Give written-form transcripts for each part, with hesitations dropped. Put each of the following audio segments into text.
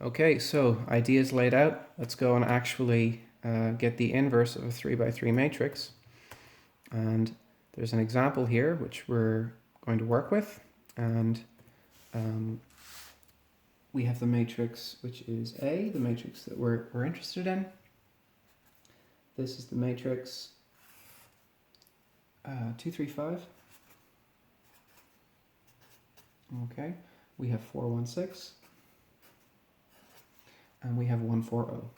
Okay, so ideas laid out. Let's go and actually get the inverse of a 3 by 3 matrix. And there's an example here which we're going to work with. And we have the matrix which is A, the matrix that we're interested in. This is the matrix 2, 3, 5. Okay, we have 4, 1, 6. And we have 1, 4, 0.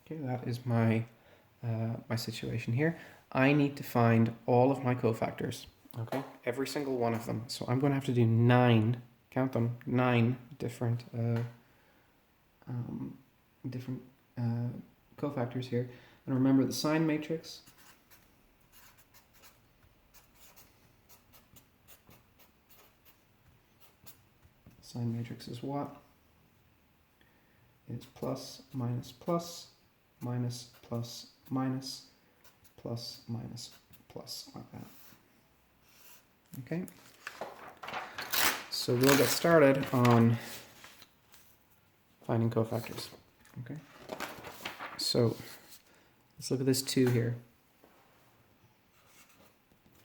Okay, that is my my situation here. I need to find all of my cofactors. Okay, every single one of them. So I'm going to have to do 9. Count them. 9 different cofactors here. And remember the sign matrix. Sign matrix is what? It's plus, minus, plus, minus, plus, minus, plus, minus, plus, like that. Okay. So we'll get started on finding cofactors. Okay. So let's look at this 2 here.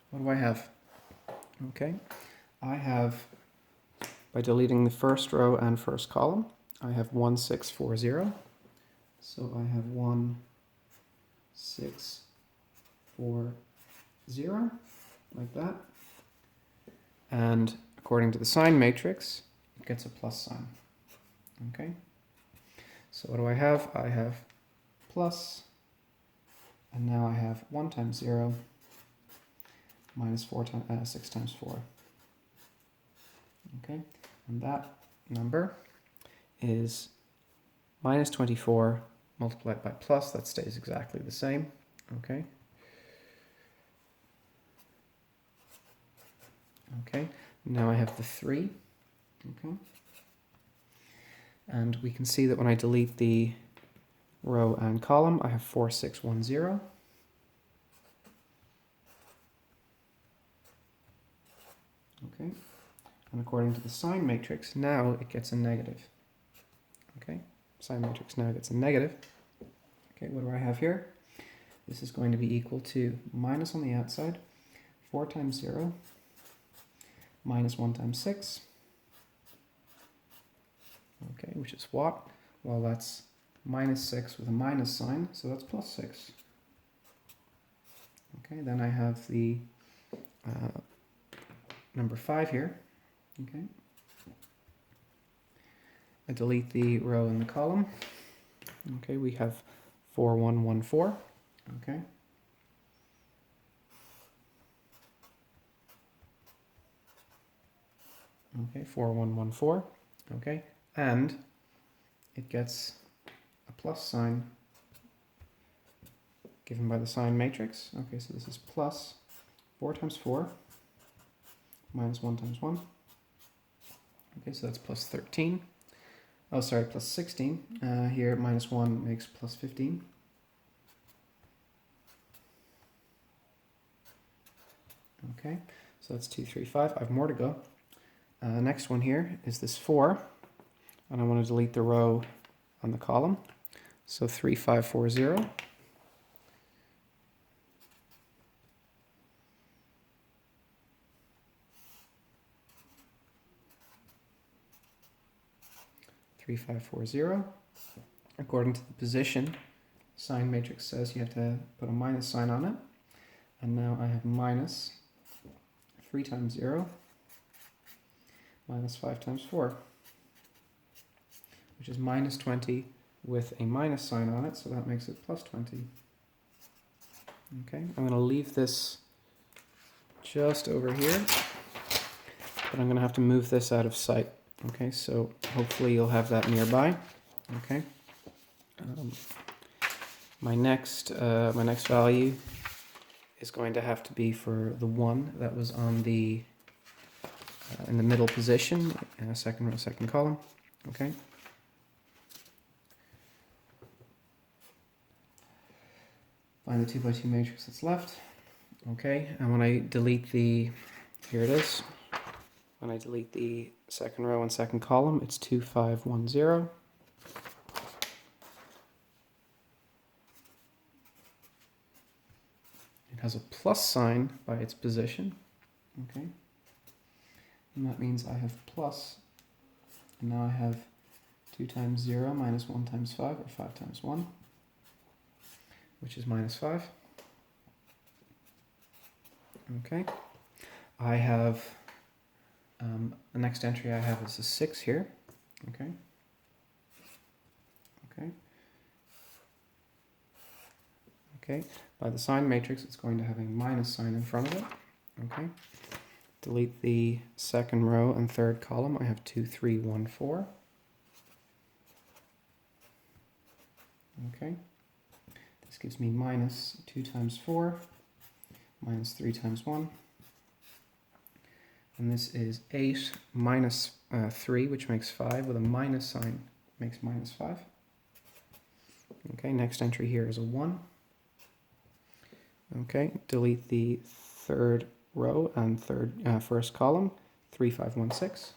What do I have? Okay. I have, by deleting the first row and first column, I have 1, 6, 4, 0. So I have 1, 6, 4, 0, like that. And according to the sign matrix, it gets a plus sign. Okay. So what do I have? I have plus, and now I have 1 times 0 minus 6 times 4. Okay, and that number is minus 24 multiplied by plus. That stays exactly the same. Okay. Okay, now I have the 3. Okay. And we can see that when I delete the row and column, I have 4, 6, 1, 0. Okay. And according to the sign matrix, now it gets a negative. Okay, sign matrix now gets a negative. Okay, what do I have here? This is going to be equal to minus on the outside, 4 times 0, minus 1 times 6. Okay, which is what? Well, that's minus 6 with a minus sign, so that's plus 6. Okay, then I have the number 5 here. Okay. I delete the row and the column. Okay, we have 4, 1, 1, 4. Okay. Okay, 4, 1, 1, 4. Okay, and it gets a plus sign given by the sign matrix. Okay, so this is plus 4 times 4 minus 1 times 1. Okay, so that's plus 13. Oh, sorry, plus 16. Here, minus 1 makes plus 15. Okay, so that's 2, 3, 5. I have more to go. Next one here is this 4. And I want to delete the row on the column. So 3, 5, 4, 0. Three, 5, 4, 0. According to the position, sign matrix says you have to put a minus sign on it. And now I have minus 3 times 0 minus 5 times 4, which is minus 20 with a minus sign on it, so that makes it plus 20. Okay, I'm going to leave this just over here, but I'm going to have to move this out of sight. Okay, so hopefully you'll have that nearby. Okay, my next value is going to have to be for the 1 that was on the in the middle position, second row, second column. Okay. Find the 2 by 2 matrix that's left. Okay, and when I delete the, here it is. When I delete the second row and second column, it's 2, 5, 1, 0. It has a plus sign by its position, okay? And that means I have plus, and now I have 2 times 0 minus 1 times 5, or 5 times 1, which is minus 5. Okay, I have, the next entry I have is a 6 here, okay? Okay, by the sign matrix, it's going to have a minus sign in front of it, okay? Delete the second row and third column, I have 2, 3, 1, 4. Okay, this gives me minus 2 times 4, minus 3 times 1. And this is 8 minus 3, which makes 5, with a minus sign makes minus 5. Okay, next entry here is a 1. Okay, delete the third row and first column, 3, 5, 1, 6.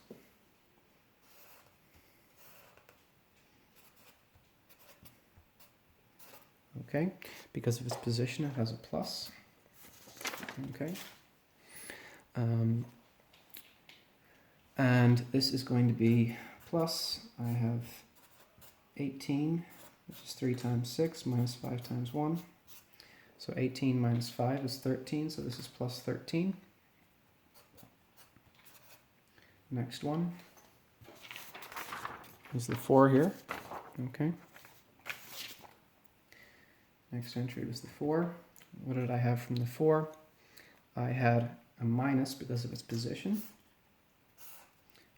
Okay, because of its position, it has a plus. Okay. And this is going to be plus, I have 18, which is 3 times 6, minus 5 times 1. So 18 minus 5 is 13, so this is plus 13. Next one is the 4 here. Okay. Next entry was the 4. What did I have from the 4? I had a minus because of its position.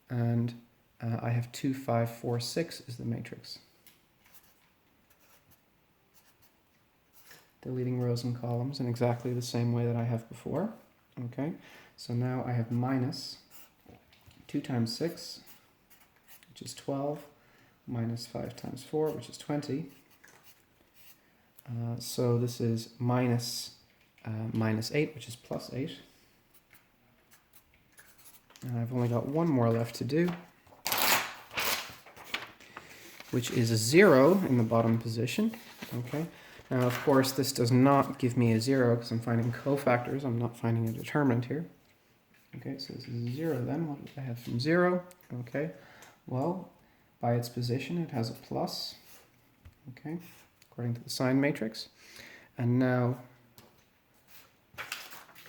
And I have 2, 5, 4, 6 is the matrix. Deleting rows and columns in exactly the same way that I have before. Okay, so now I have minus 2 times 6, which is 12, minus 5 times 4, which is 20. So this is minus 8, which is plus 8. And I've only got one more left to do, which is a 0 in the bottom position. Okay. Now, of course, this does not give me a 0 because I'm finding cofactors. I'm not finding a determinant here. Okay, so this is a 0 then. What did I have from 0? Okay, well, by its position, it has a plus. Okay, according to the sign matrix. And now,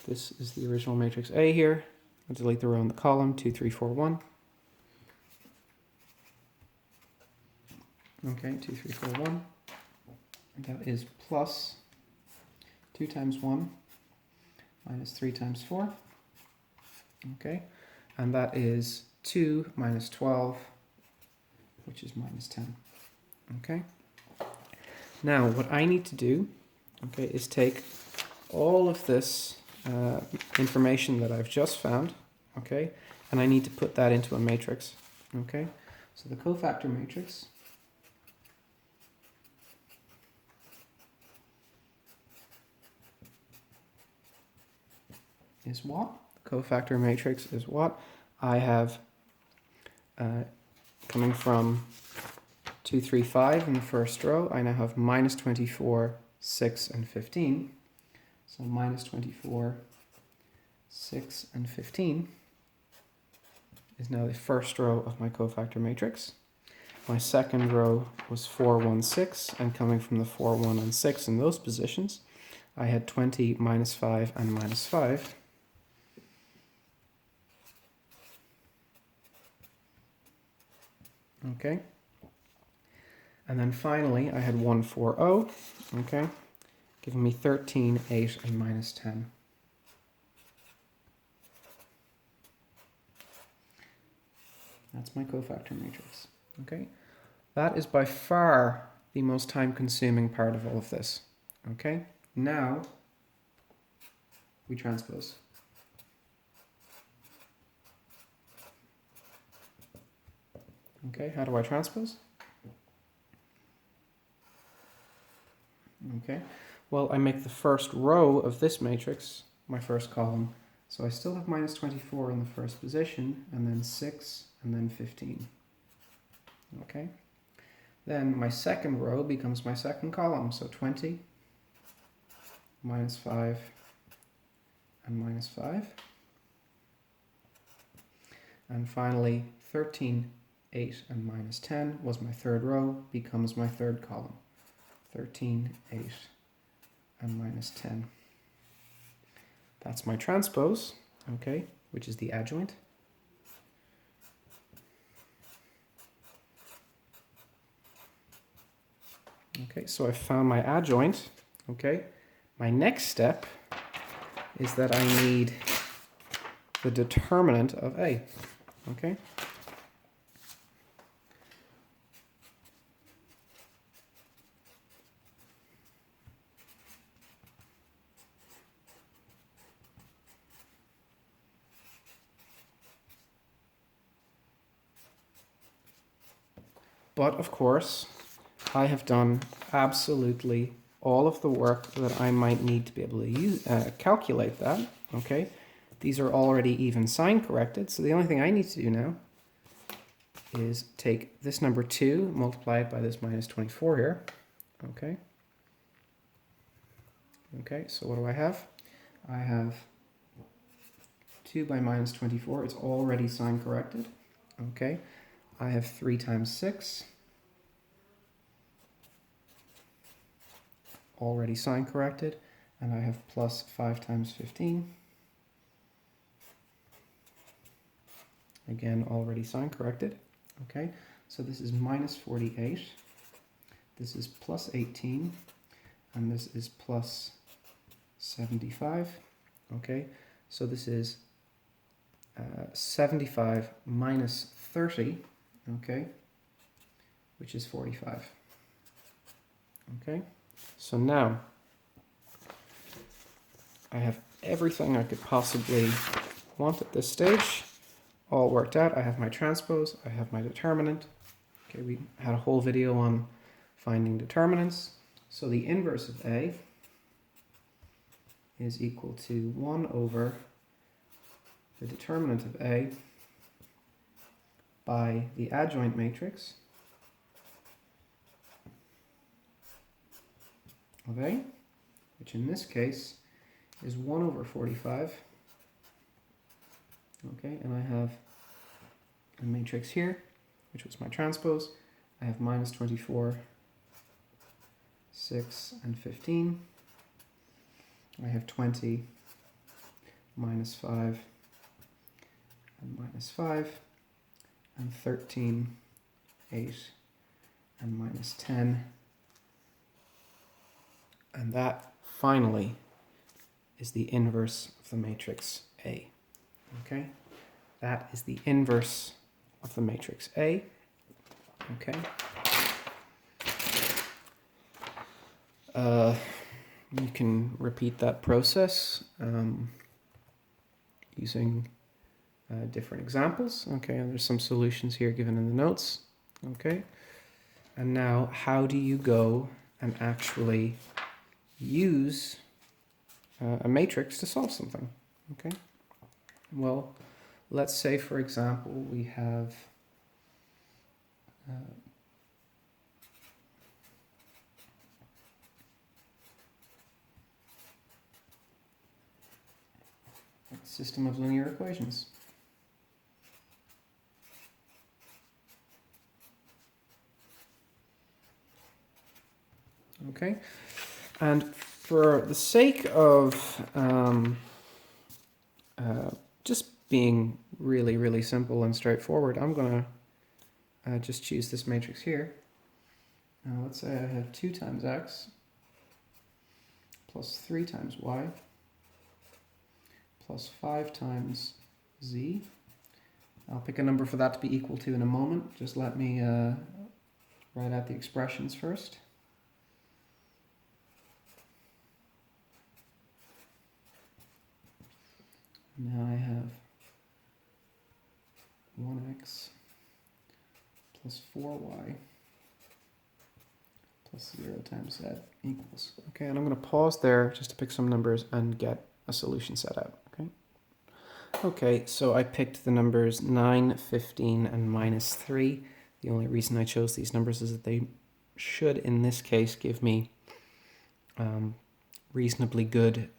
this is the original matrix A here. I'll delete the row in the column, 2, 3, 4, 1. Okay, 2, 3, 4, 1. And that is plus 2 times 1 minus 3 times 4. Okay, and that is 2 minus 12, which is minus 10. Okay, now what I need to do, okay, is take all of this information that I've just found, okay, and I need to put that into a matrix. Okay, so the cofactor matrix is what? The cofactor matrix is what? I have coming from 2, 3, 5 in the first row, I now have minus 24, 6, and 15. So minus 24, 6, and 15 is now the first row of my cofactor matrix. My second row was 4, 1, 6, and coming from the 4, 1, and 6 in those positions, I had 20, minus 5, and minus 5. Okay. And then finally, I had 1, 4, 0, okay, giving me 13, 8, and minus 10. That's my cofactor matrix, okay? That is by far the most time-consuming part of all of this, okay? Now, we transpose. Okay, how do I transpose? Okay, well, I make the first row of this matrix my first column, So I still have minus 24 in the first position, and then 6, and then 15. Okay. Then my second row becomes my second column. So 20, minus 5, and minus 5. And finally, 13, 8, and minus 10 was my third row, becomes my third column. 13, 8, and minus 10. That's my transpose, okay, which is the adjoint. Okay, so I found my adjoint, okay. My next step is that I need the determinant of A, okay. But of course, I have done absolutely all of the work that I might need to be able to use, calculate that, okay? These are already even sign corrected, so the only thing I need to do now is take this number 2, multiply it by this minus 24 here, okay? Okay, so what do I have? I have 2 by minus 24, it's already sign corrected, okay? I have 3 times 6, already sign corrected, and I have plus 5 times 15, again already sign corrected, okay? So this is minus 48, this is plus 18, and this is plus 75, okay? So this is 75 minus 30, okay, which is 45. Okay, so now I have everything I could possibly want at this stage all worked out. I have my transpose, I have my determinant. Okay, we had a whole video on finding determinants. So the inverse of A is equal to 1 over the determinant of A by the adjoint matrix of A, which in this case is 1 over 45. Okay, and I have a matrix here, which was my transpose. I have minus 24, 6, and 15. I have 20, minus 5, and minus 5. And 13, 8, and minus 10. And that, finally, is the inverse of the matrix A. Okay? That is the inverse of the matrix A. Okay? You can repeat that process using different examples, okay, and there's some solutions here given in the notes, okay. And now, how do you go and actually use a matrix to solve something, okay? Well, let's say, for example, we have a system of linear equations. Okay, and for the sake of just being really, really simple and straightforward, I'm going to just choose this matrix here. Now let's say I have 2 times x plus 3 times y plus 5 times z. I'll pick a number for that to be equal to in a moment. Just let me write out the expressions first. Now I have 1x plus 4y plus 0 times z equals. Okay, and I'm going to pause there just to pick some numbers and get a solution set out. Okay. Okay, so I picked the numbers 9, 15, and -3. The only reason I chose these numbers is that they should, in this case, give me reasonably good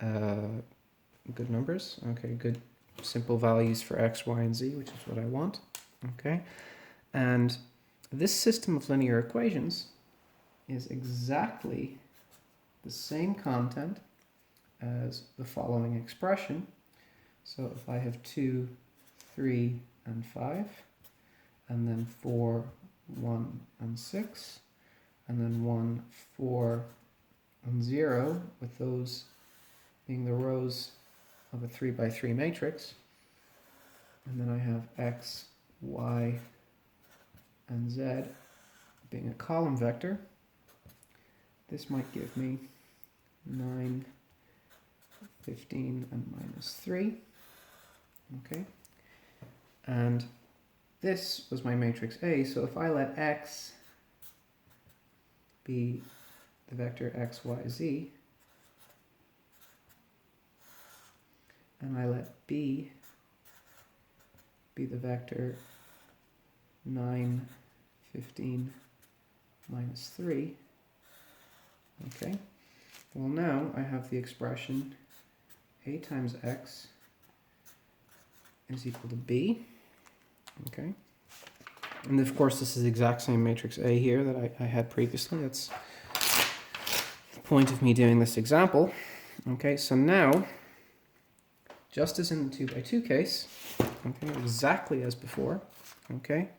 good numbers. Okay, good simple values for x, y, and z, which is what I want. Okay, and this system of linear equations is exactly the same content as the following expression. So if I have 2, 3, and 5, and then 4, 1, and 6, and then 1, 4, and 0, with those being the rows of a 3 by 3 matrix, and then I have x, y, and z being a column vector, this might give me 9, 15, and -3. Okay, and this was my matrix A, so if I let x be the vector x, y, z, and I let B be the vector 9, 15, -3, okay, well now I have the expression A times x is equal to B, okay, and of course this is the exact same matrix A here that I had previously. That's the point of me doing this example. Okay, so now, just as in the 2 by 2 case, okay, exactly as before, okay,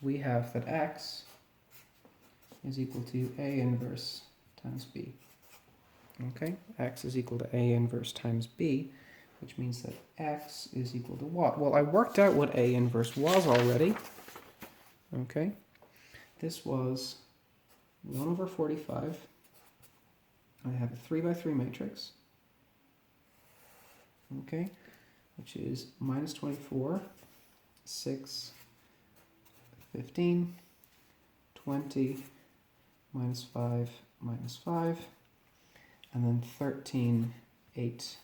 we have that x is equal to A inverse times B. Okay, x is equal to A inverse times B, which means that x is equal to what? Well, I worked out what A inverse was already. Okay, this was 1 over 45. I have a 3 by 3 matrix. Okay, which is -24, 6, 15, 20, -5, -5, and then 13, 8,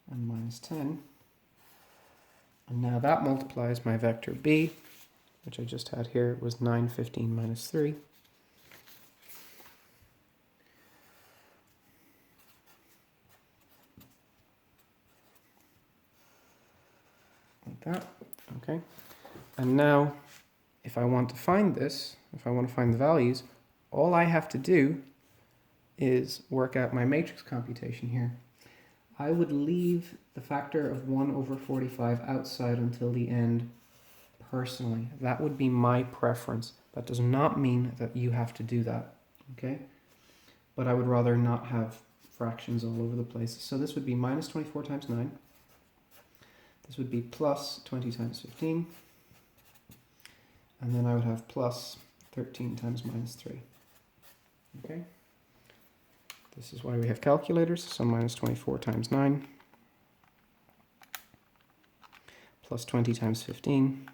and -10. And now that multiplies my vector B, which I just had here. It was 9, 15, -3. Like that, okay. And now, if I want to find this, if I want to find the values, all I have to do is work out my matrix computation here. I would leave the factor of 1 over 45 outside until the end personally. That would be my preference. That does not mean that you have to do that, okay? But I would rather not have fractions all over the place. So this would be -24 times 9. This would be plus 20 times 15. And then I would have plus 13 times -3. Okay? This is why we have calculators. So -24 times 9 plus 20 times 15.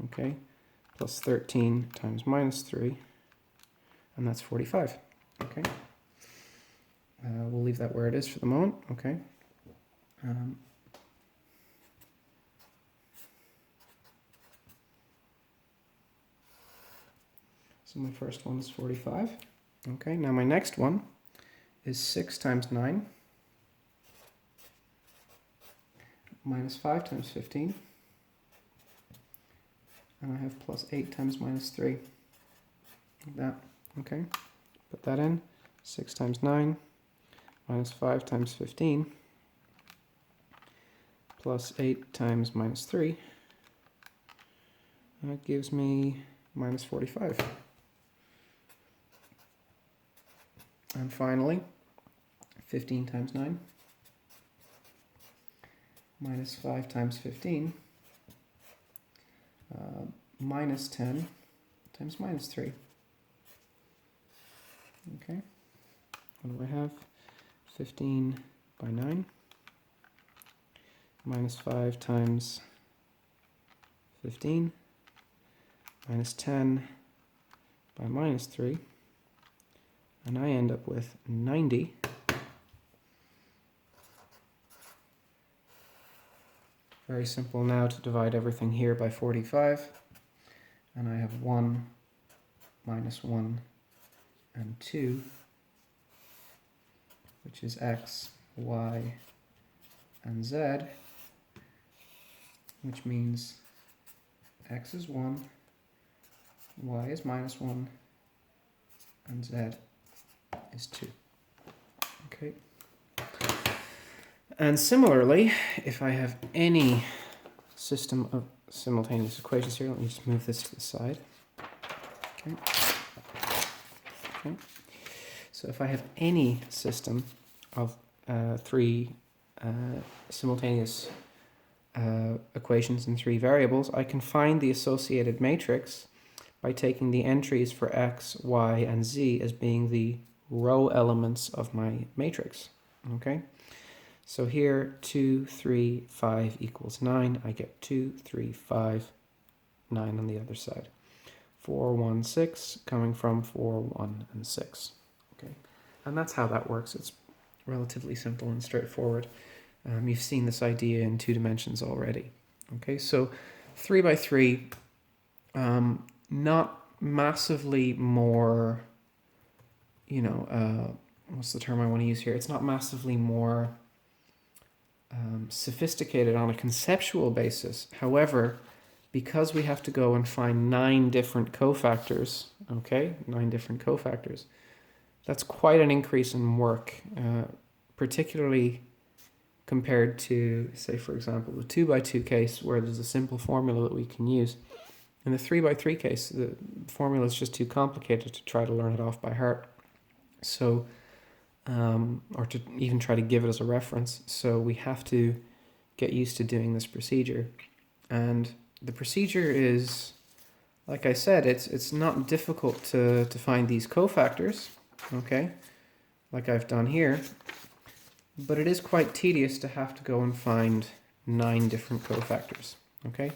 Okay? Plus 13 times -3. And that's 45. Okay? We'll leave that where it is for the moment. Okay? So my first one is 45. Okay, now my next one is 6 times 9 -5 times 15. And I have plus 8 times -3. Like that. Okay, put that in. 6 times 9 -5 times 15 plus 8 times -3. That gives me -45. And finally, 15 times 9 -5 times 15 -10 times -3. Okay, what do I have? 15 by 9 -5 times 15 -10 by -3. And I end up with 90 very simple now to divide everything here by 45. And I have 1, minus 1, and 2, which is x, y, and z, which means x is 1, y is minus 1, and z is 2. Okay. And similarly, if I have any system of simultaneous equations here, let me just move this to the side. Okay. Okay. So if I have any system of three simultaneous equations in three variables, I can find the associated matrix by taking the entries for x, y, and z as being the row elements of my matrix. Okay, so here 2, 3, 5 equals 9. I get 2, 3, 5, 9 on the other side. 4, 1, 6 coming from 4, 1, and 6. Okay, and that's how that works. It's relatively simple and straightforward. You've seen this idea in 2 dimensions already. Okay, so 3 by 3, not massively more, what's the term I want to use here? It's not massively more sophisticated on a conceptual basis. However, because we have to go and find 9 different cofactors, okay, 9 different cofactors, that's quite an increase in work, particularly compared to, say, for example, the 2 by 2 case where there's a simple formula that we can use. In the 3 by 3 case, the formula is just too complicated to try to learn it off by heart. So, or to even try to give it as a reference. So we have to get used to doing this procedure. And the procedure is, like I said, it's not difficult to find these cofactors, okay, like I've done here. But it is quite tedious to have to go and find 9 different cofactors, okay?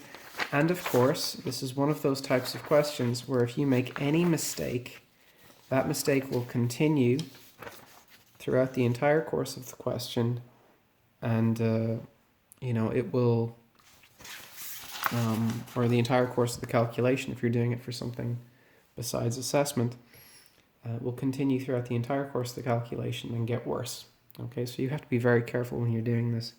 And of course, this is one of those types of questions where if you make any mistake, that mistake will continue throughout the entire course of the question, and, it will, or the entire course of the calculation, if you're doing it for something besides assessment, will continue throughout the entire course of the calculation and get worse. Okay, so you have to be very careful when you're doing this.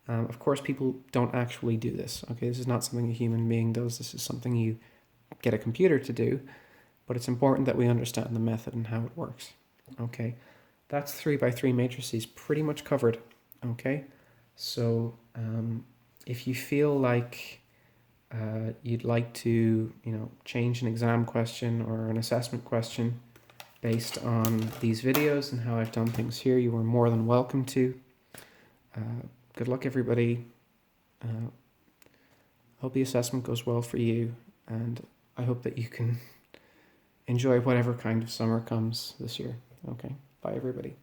Of course, people don't actually do this. Okay, this is not something a human being does. This is something you get a computer to do, but it's important that we understand the method and how it works. Okay, that's 3 by 3 matrices pretty much covered. Okay, so if you feel like you'd like to, change an exam question or an assessment question based on these videos and how I've done things here, you are more than welcome to. Good luck, everybody. Hope the assessment goes well for you, and I hope that you can enjoy whatever kind of summer comes this year. Okay, bye everybody.